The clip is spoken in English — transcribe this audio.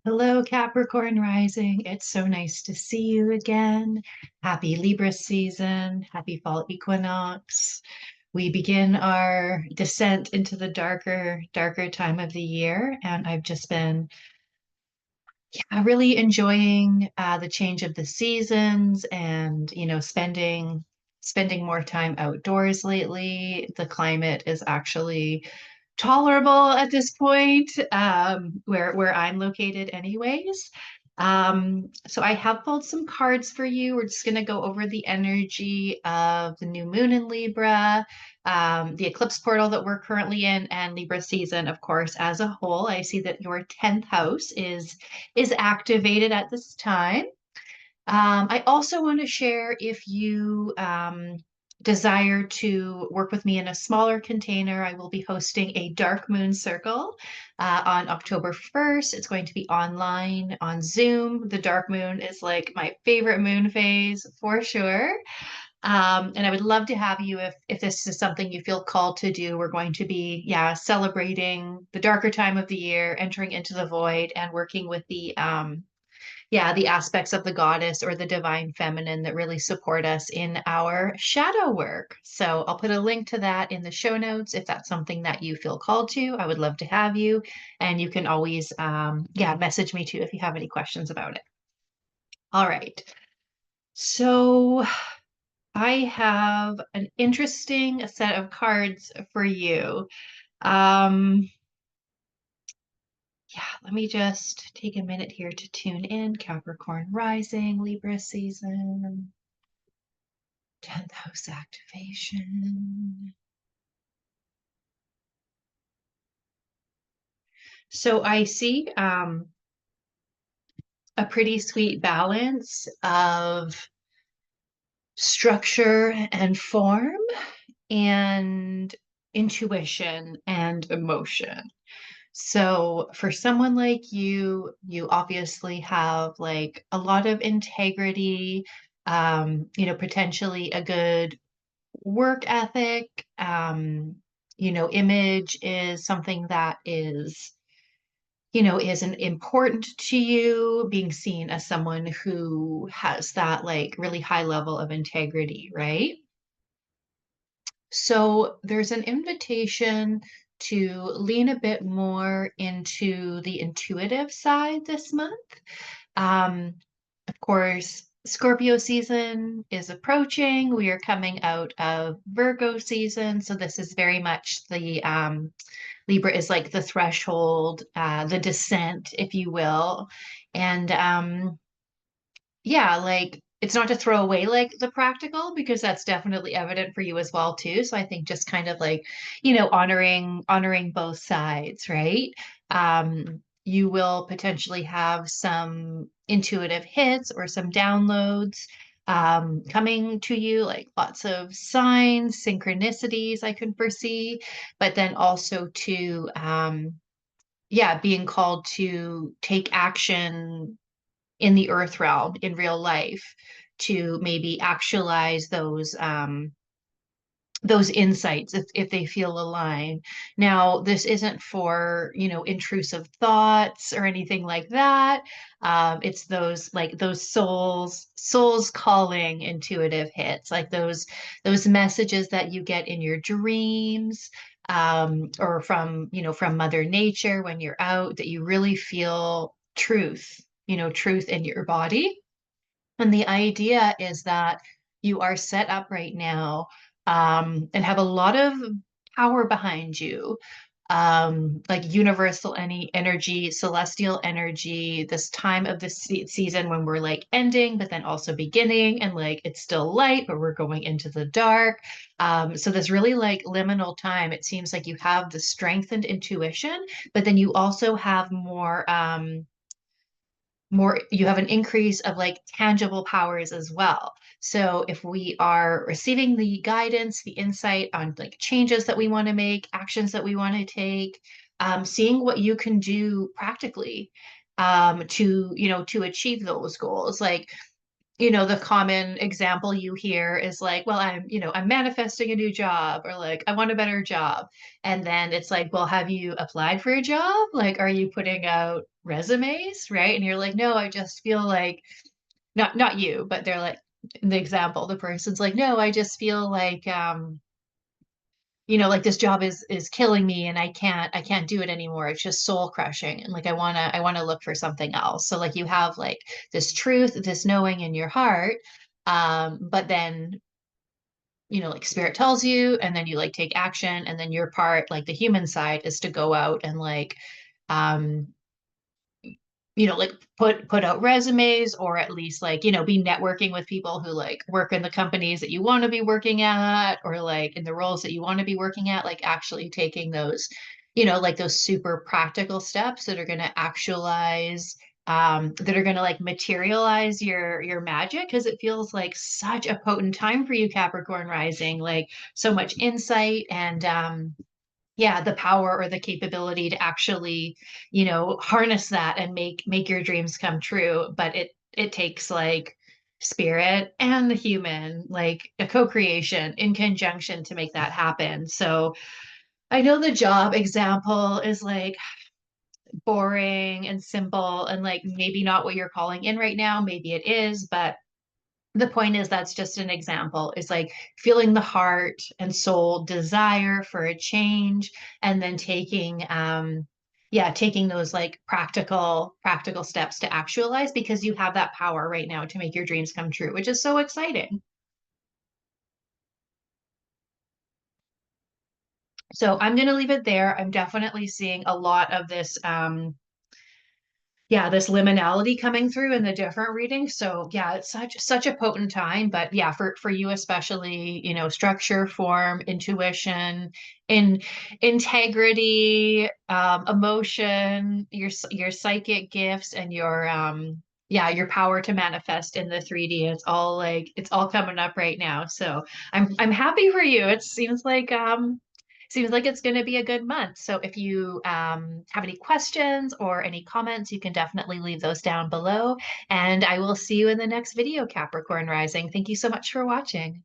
Hello, Capricorn rising. It's so nice to see you again. Happy Libra season. Happy fall equinox. We begin our descent into the darker time of the year, and I've just been really enjoying the change of the seasons and, spending more time outdoors lately. The climate is actually tolerable at this point, where I'm located anyways. So I have pulled some cards for you. We're just going to go over the energy of the new moon in Libra, the eclipse portal that we're currently in, and Libra season, of course, as a whole. I see that your 10th house is activated at this time. I also want to share, if you desire to work with me in a smaller container, I will be hosting a dark moon circle on October 1st. It's going to be online on Zoom. The dark moon is like my favorite moon phase for sure. And I would love to have you if this is something you feel called to do. We're going to be, celebrating the darker time of the year, entering into the void, and working with the aspects of the goddess or the divine feminine that really support us in our shadow work. So I'll put a link to that in the show notes if that's something that you feel called to. I would love to have you. And you can always, message me too if you have any questions about it. All right. So I have an interesting set of cards for you. Um, Let me just take a minute here to tune in. Capricorn rising, Libra season. 10th house activation. So I see a pretty sweet balance of structure and form and intuition and emotion. So for someone like you obviously have like a lot of integrity, potentially a good work ethic. Image is something that is an important to you, being seen as someone who has that like really high level of integrity, right? So there's an invitation to lean a bit more into the intuitive side this month. Um, of course, Scorpio season is approaching. We are coming out of Virgo season. So this is very much the Libra is like the threshold, the descent, if you will. And like it's not to throw away like the practical because that's definitely evident for you as well too. So I think just kind of like, honoring both sides, right? You will potentially have some intuitive hits or some downloads coming to you, like lots of signs, synchronicities I can foresee, but then also to being called to take action in the earth realm in real life to maybe actualize those insights if they feel aligned. Now, this isn't for, intrusive thoughts or anything like that. It's those souls calling intuitive hits, like those messages that you get in your dreams, or from Mother Nature when you're out, that you really feel truth in your body. And the idea is that you are set up right now, and have a lot of power behind you, like universal any energy, celestial energy, this time of the season when we're like ending, but then also beginning, and like it's still light, but we're going into the dark. So this really like liminal time, it seems like you have the strengthened intuition, but then you also have more you have an increase of like tangible powers as well. So if we are receiving the guidance, the insight on like changes that we want to make, actions that we want to take, seeing what you can do practically to achieve those goals. Like the common example you hear is like, well, I'm manifesting a new job, or like, I want a better job. And then it's like, well, have you applied for a job? Like, are you putting out resumes, right? And you're like, no, I just feel like, not you, but they're like, in the example, the person's like, no, I just feel like, like this job is killing me, and I can't do it anymore. It's just soul crushing, and like I want to look for something else. So like you have like this truth, this knowing in your heart, but then like spirit tells you, and then you like take action, and then your part, like the human side, is to go out and like um like put out resumes, or at least like be networking with people who like work in the companies that you want to be working at, or like in the roles that you want to be working at, like actually taking those like those super practical steps that are going to actualize, that are going to like materialize your magic, because it feels like such a potent time for you, Capricorn rising, like so much insight, and yeah, the power or the capability to actually harness that and make your dreams come true. But it takes like spirit and the human, like a co-creation in conjunction to make that happen. So I know the job example is like boring and simple, and like maybe not what you're calling in right now, maybe it is, but the point is that's just an example. It's like feeling the heart and soul desire for a change, and then taking those like practical steps to actualize, because you have that power right now to make your dreams come true, which is so exciting. So I'm going to leave it there. I'm definitely seeing a lot of this this liminality coming through in the different readings. So yeah, it's such a potent time. But yeah, for you especially, structure, form, intuition, in integrity, emotion, your psychic gifts, and your power to manifest in the 3D. It's all coming up right now. So I'm happy for you. It seems like it's going to be a good month. So if you have any questions or any comments, you can definitely leave those down below. And I will see you in the next video, Capricorn Rising. Thank you so much for watching.